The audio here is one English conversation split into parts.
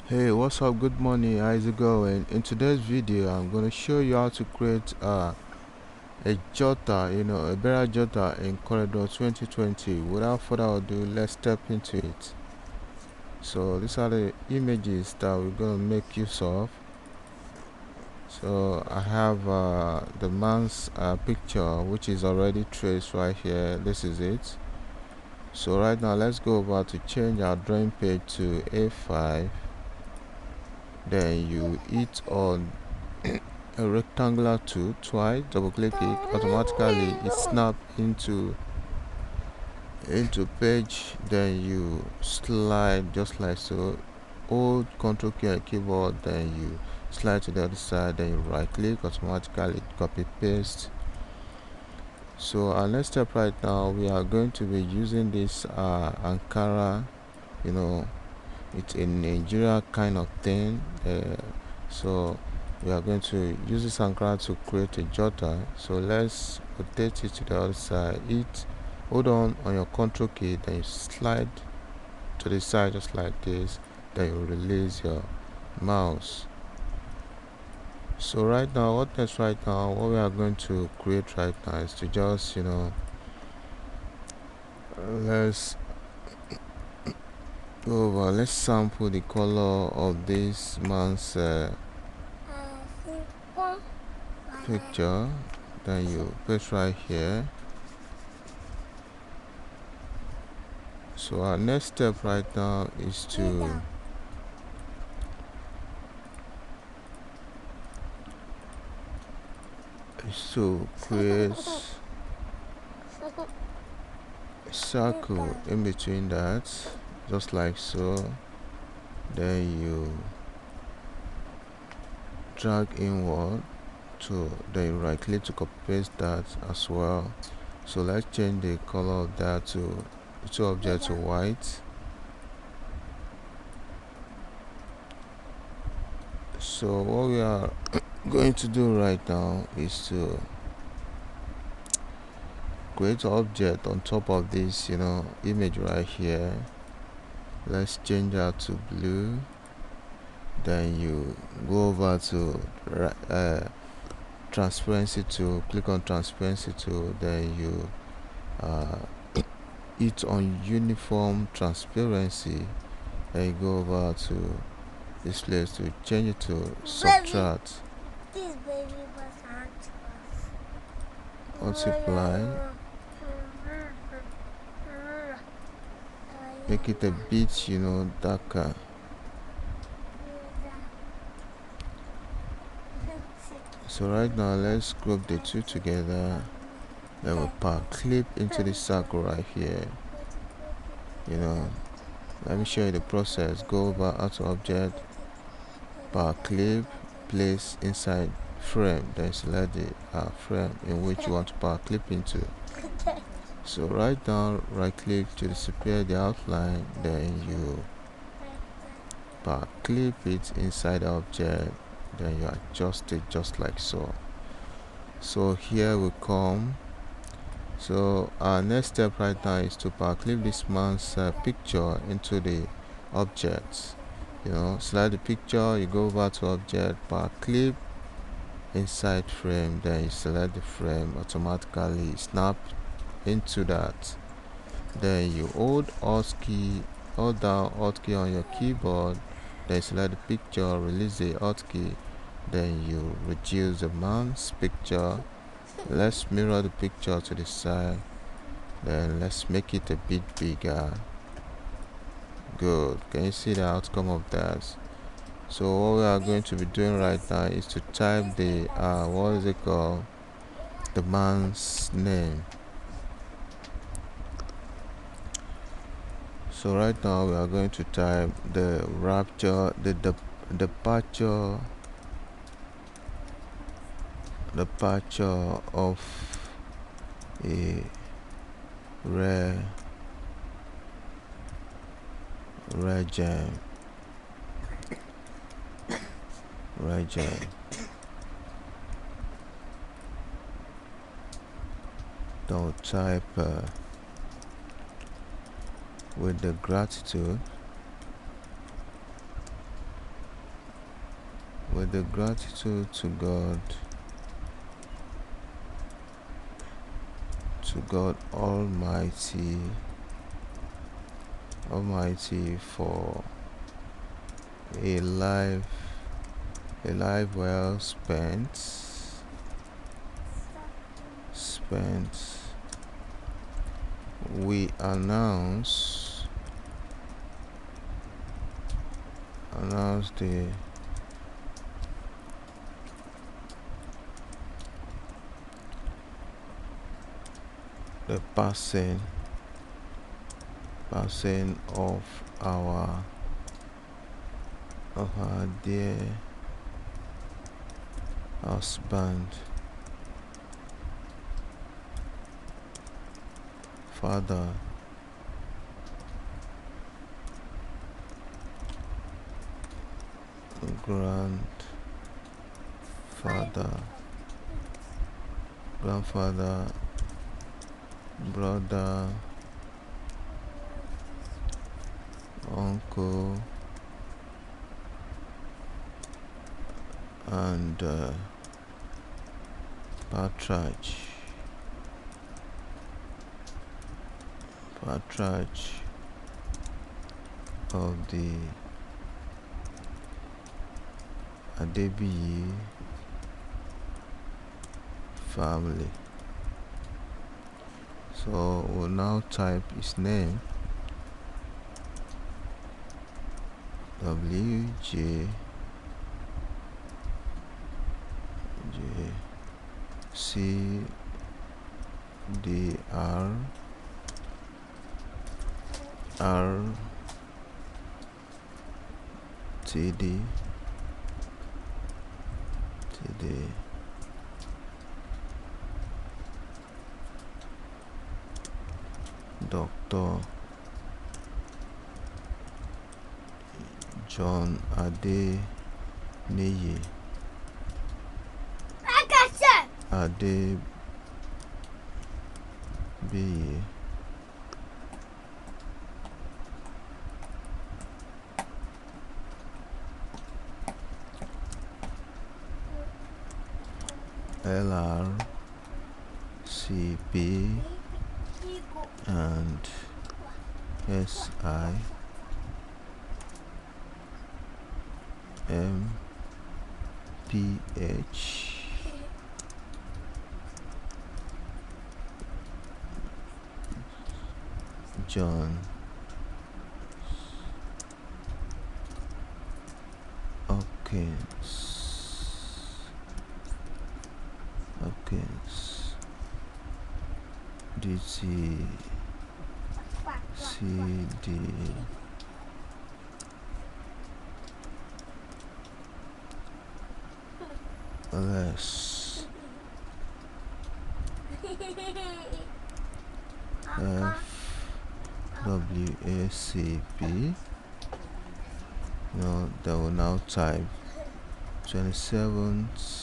Hey, what's up? Good morning. How's it going? In today's video, I'm going to show you how to create a jotter, a better jotter in Coreldraw 2020. Without further ado, let's step into it. So these are the images that we're going to make use of. So I have the man's picture, which is already traced right here. This is it. So right now, let's go over to change our drawing page to A5. Then you hit on a rectangular tool twice, double click it, automatically it snaps into page. Then you slide just like so, hold Ctrl key on keyboard, then you slide to the other side, then you right click, automatically copy paste. So our next step right now, we are going to be using this Ankara, it's a Nigeria kind of thing. So we are going to use this Ankara to create a jotter. So let's rotate it to the other side. Hold on your control key, then you slide to the side just like this, then you release your mouse. So right now, what we are going to create right now is to just let's go over, let's sample the color of this man's picture. Then you paste right here. So our next step right now is to create a circle in between that, just like so. Then you drag inward to, then you right click to copy paste that as well. So let's change the color of that to object to white. So what we are going to do right now is to create an object on top of this image right here. Let's change that to blue. Then you go over to transparency tool, click on transparency tool, then you hit on uniform transparency, and you go over to this place to change it to subtract. This baby was Multiply, make it a bit darker. So right now, let's group the two together. Then we'll power clip into the circle right here. Let me show you the process. Go over auto object, power clip, place inside frame, then select the frame in which you want to power clip into. So right now, right click to disappear the outline, then you power clip it inside the object, then you adjust it just like so. So here we come. So our next step right now is to power clip this man's picture into the object. Select the picture, you go over to object, power clip inside frame, then you select the frame, automatically snap into that. Then you hold down Alt key on your keyboard, then select the picture, release the Alt key, then you reduce the man's picture. Let's mirror the picture to the side, then let's make it a bit bigger. Good. Can you see the outcome of that? So what we are going to be doing right now is to type the what is it called, the man's name. So right now we are going to type the departure of a regent. Don't type with the gratitude. with the gratitude to God Almighty for a life well spent. We announce the passing of our dear husband, father, grandfather, brother, uncle, and patriarch of the Adebiyi family. So we'll now type his name, WJCDR RTD Dr. John Adeniyi Adebiyi LRCP and SIMPH John Hopkins DCDLS FWACP. They will now type 27th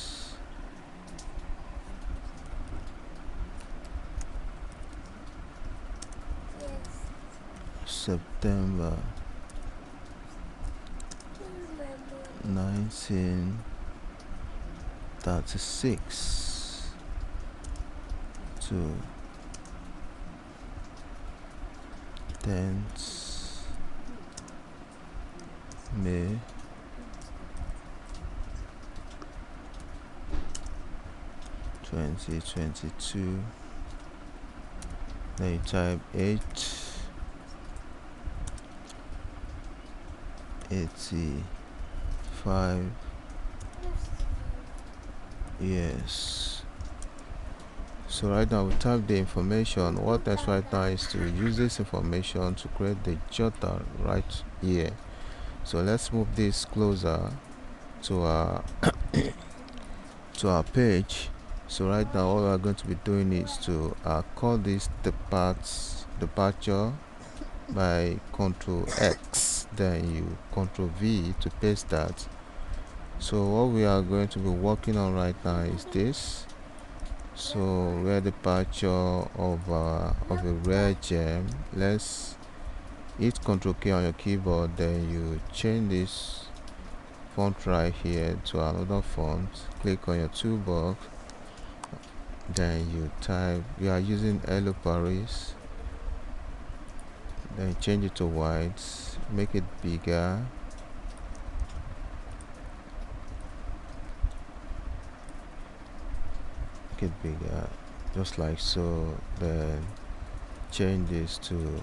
September 1936 to 10th May 2022. Then you type 85 years. So right now we type the information. What else right now is to use this information to create the jotter right here. So let's move this closer to our page. So right now all we are going to be doing is to call this departure by Ctrl X, then you Ctrl V to paste that. So what we are going to be working on right now is this. So rare departure of a rare gem. Let's hit Ctrl K on your keyboard, then you change this font right here to another font. Click on your toolbox, then you type, you are using Hello Paris, then change it to white, make it bigger, just like so. Then change this to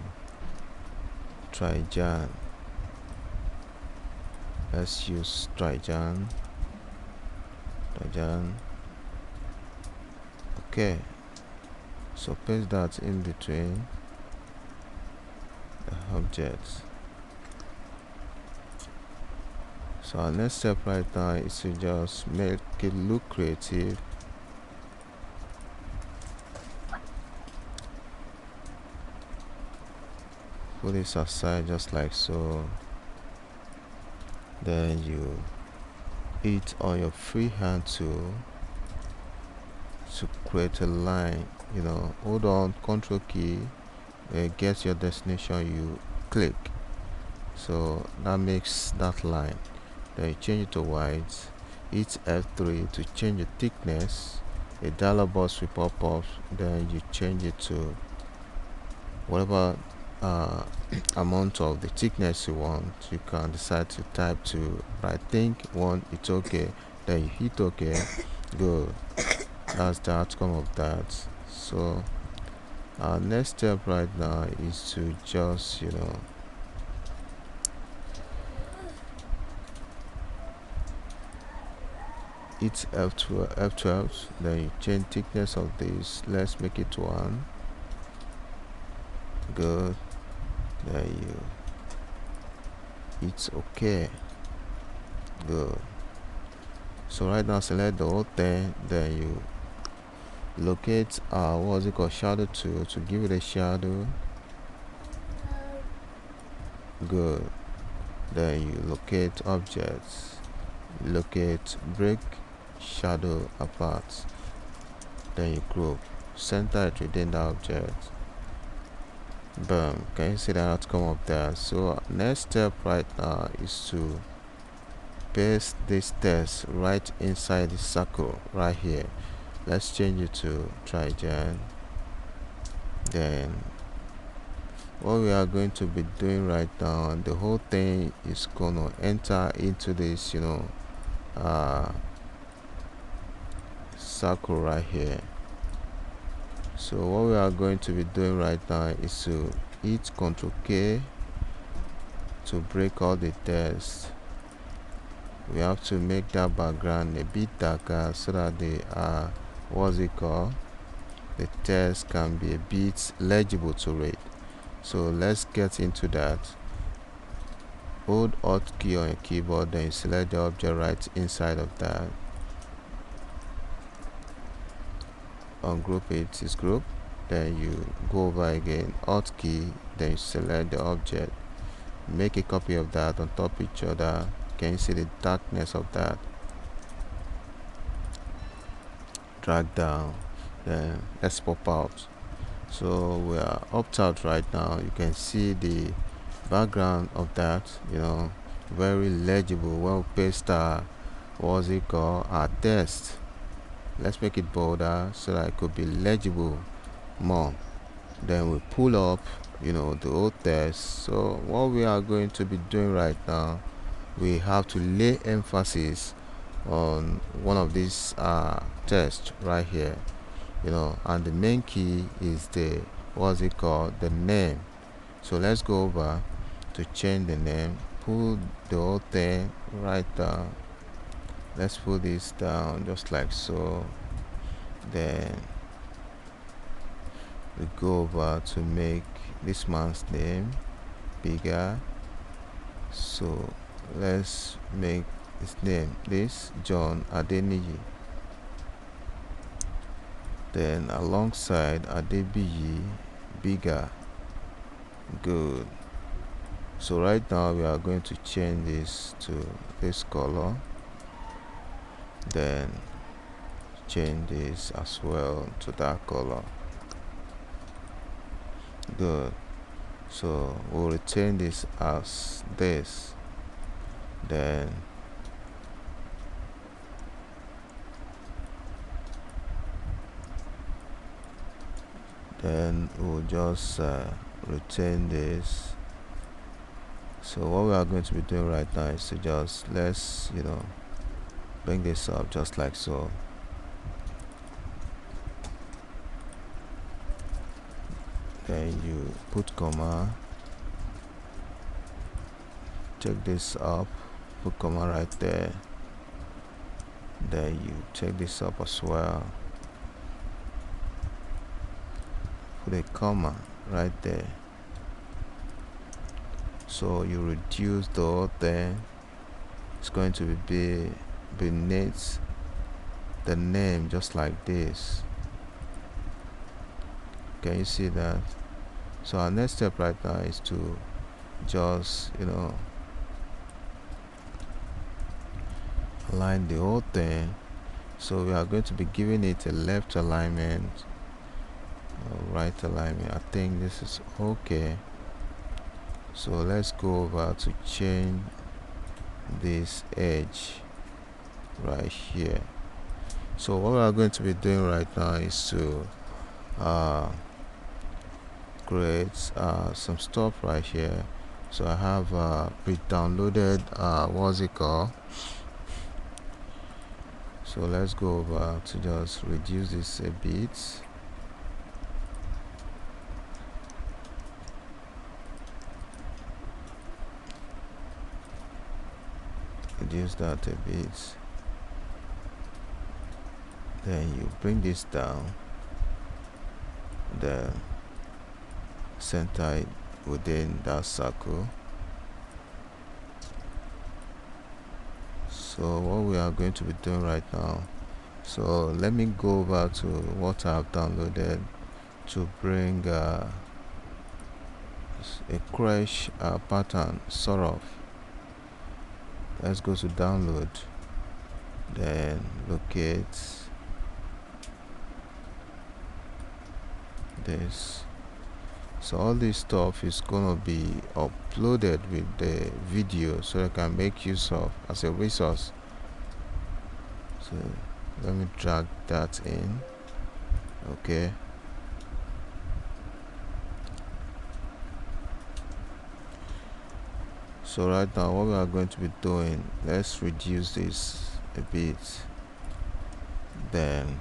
Trajan. Let's use Trajan. Okay, so paste that in between the objects. So our next step right now is to just make it look creative. Put this aside just like so. Then you hit on your freehand tool to create a line. Hold on, Control key, get your destination, you click. So that makes that line. Then you change it to white. Hit F3 to change the thickness. A dialog box will pop up. Then you change it to whatever amount of the thickness you want. You can decide to type to, I think it's okay. Then you hit OK. Good. That's the outcome of that. So our next step right now is to just hit F12. Then you change thickness of this. Let's make it 1. Good. Then you hit OK. Good. So right now select the whole thing. Then you locate what's it called, shadow tool, to give it a shadow. Good. Then you locate objects, locate break shadow apart, then you group, center it within the object. Boom. Can you see the outcome of that? So next step right now is to paste this text right inside the circle right here. Let's change it to Trajan. Then what we are going to be doing right now, the whole thing is gonna enter into this circle right here. So what we are going to be doing right now is to hit Ctrl K to break all the text. We have to make that background a bit darker so that the the text can be a bit legible to read. So let's get into that. Hold Alt key on your keyboard, then select the object right inside of that. Ungroup it, is group. Then you go over again, Alt key, then you select the object. Make a copy of that on top of each other. Can you see the darkness of that? Drag down. Then let's pop out. So we are opt out right now. You can see the background of that, very legible. When we paste our text, let's make it bolder so that it could be legible more. Then we pull up the whole text. So what we are going to be doing right now, we have to lay emphasis on one of these text right here, and the main key is the the name. So let's go over to change the name, pull the whole thing right down. Let's pull this down just like so. Then we go over to make this man's name bigger. So let's make his name this John Adeniyi. Then alongside Adebiyi, bigger. Good. So right now we are going to change this to this color. Then change this as well to that color. Good. So we'll retain this as this. Then then we'll just retain this. So what we are going to be doing right now is to just let's bring this up just like so. Then you put comma, take this up, put comma right there. Then you take this up as well, put a comma right there. So you reduce the whole thing. It's going to be beneath the name, just like this. Can you see that? So our next step right now is to just align the whole thing. So we are going to be giving it a left alignment, right alignment. I think this is okay. So let's go over to change this edge right here. So what we are going to be doing right now is to create some stuff right here. So I have pre-downloaded what's it called. So let's go over to just reduce this a bit. Reduce that a bit. Then you bring this down, then center it within that circle. So what we are going to be doing right now, so let me go over to what I've downloaded to bring a crash pattern sort of. Let's go to download, then locate this. So all this stuff is gonna be uploaded with the video, so I can make use of as a resource. So let me drag that in. Okay, so right now what we are going to be doing, let's reduce this a bit. Then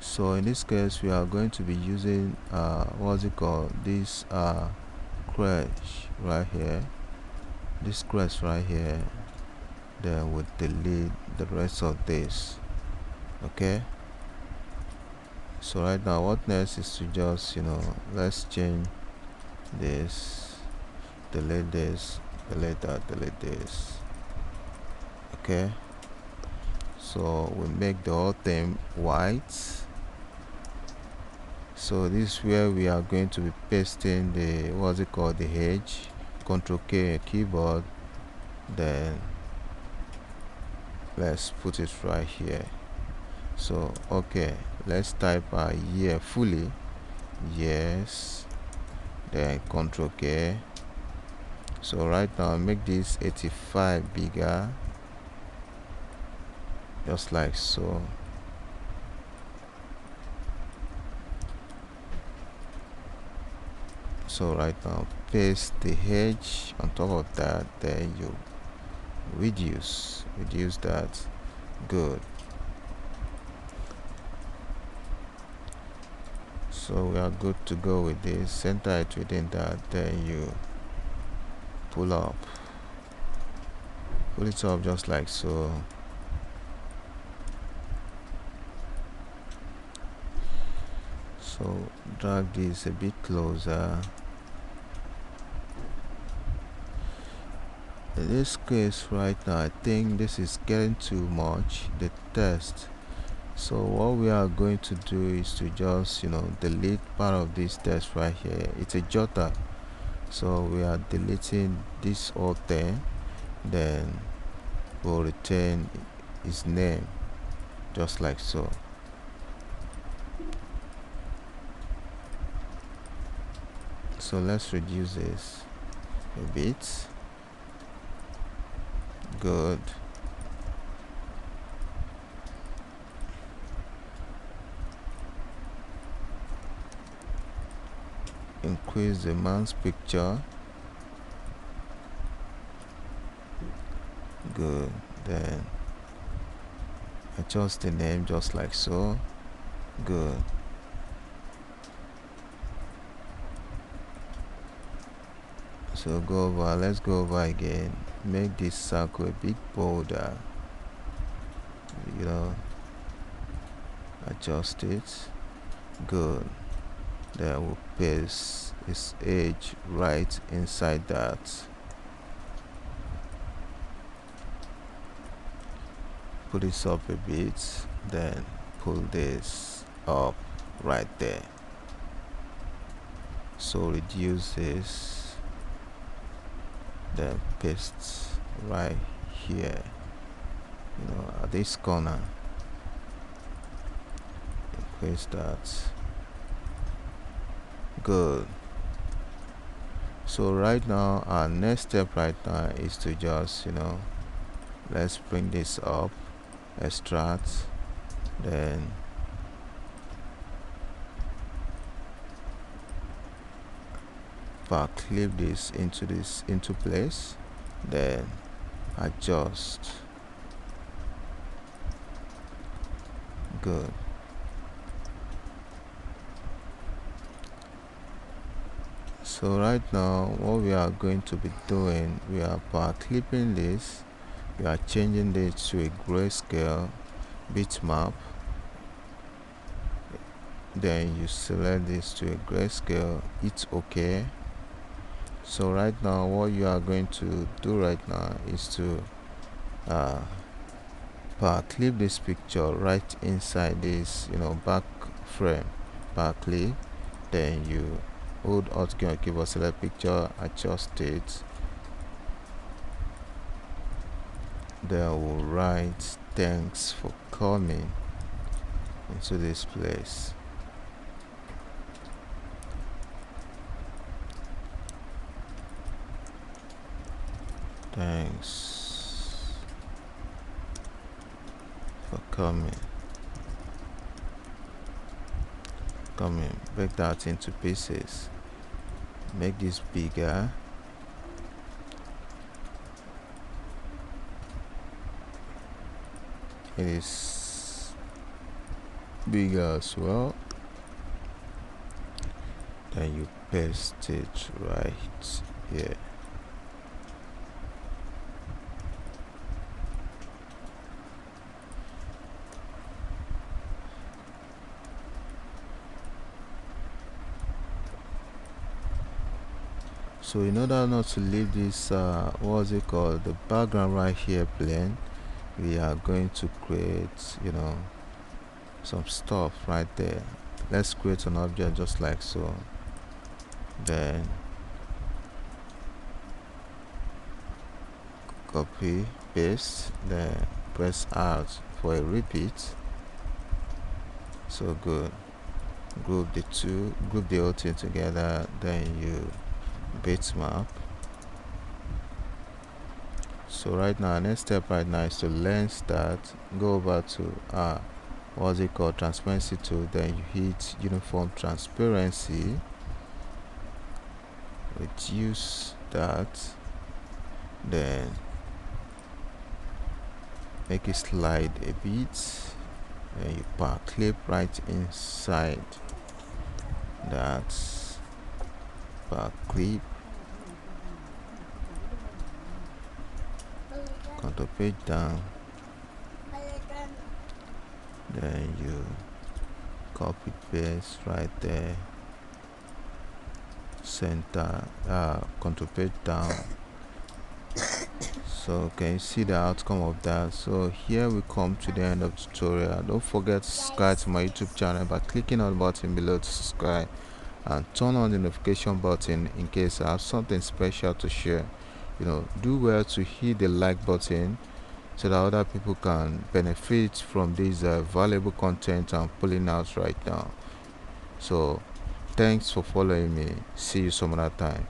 so in this case we are going to be using what's it called, this crash right here, this crash right here. Then we'll delete the rest of this. Okay, so right now what next is to just let's change this, delete this, delete that, delete this. Okay, so we make the whole thing white. So this is where we are going to be pasting the what's it called, the edge. Ctrl K keyboard, then let's put it right here. So okay, let's type year fully, yes, then Ctrl K. So right now make this 85 bigger, just like so. So right now paste the edge on top of that, then you reduce that. Good. So we are good to go with this. Center it within that, then you pull it up just like so. So drag this a bit closer. In this case right now, I think this is getting too much, the text. So what we are going to do is to just delete part of this text right here. It's a jotter, so we are deleting this whole thing, then we'll retain his name just like so. So let's reduce this a bit, Good. Increase the man's picture. Good. Then adjust the name just like so. Good. So go over, let's go over again. Make this circle a bit bolder. Adjust it. Good. Then we'll paste its edge right inside that. Put this up a bit, then pull this up right there. So reduce this, then paste right here, at this corner. Increase that. Good. So right now, our next step right now is to just let's bring this up, extract, then clip this into place, then adjust. Good. So right now what we are going to be doing, we are clipping this, we are changing this to a grayscale bitmap. Then you select this to a grayscale, hit OK. So right now what you are going to do right now is to clip this picture right inside this back frame. Clip, then you hold Alt key on keyboard, select picture, adjust it, then we'll write thanks for coming into this place. Thanks for coming. Break that into pieces. Make this bigger. It is bigger as well. Then you paste it right here. So in order not to leave this what's it called, the background right here plain, we are going to create some stuff right there. Let's create an object just like so, then copy, paste, then press Alt for a repeat. So good. Group the whole thing together, then you bitmap. So right now, next step right now is to lens that, go over to what's it called, transparency tool, then you hit uniform transparency, reduce that, then make it slide a bit, and you clip right inside that clip. Control page down, then you copy paste right there, center, control page down. So can you see the outcome of that? So here we come to the end of the tutorial. Don't forget to subscribe to my YouTube channel by clicking on the button below to subscribe, and turn on the notification button in case I have something special to share. Do well to hit the like button so that other people can benefit from this valuable content I'm pulling out right now. So thanks for following me. See you some other time.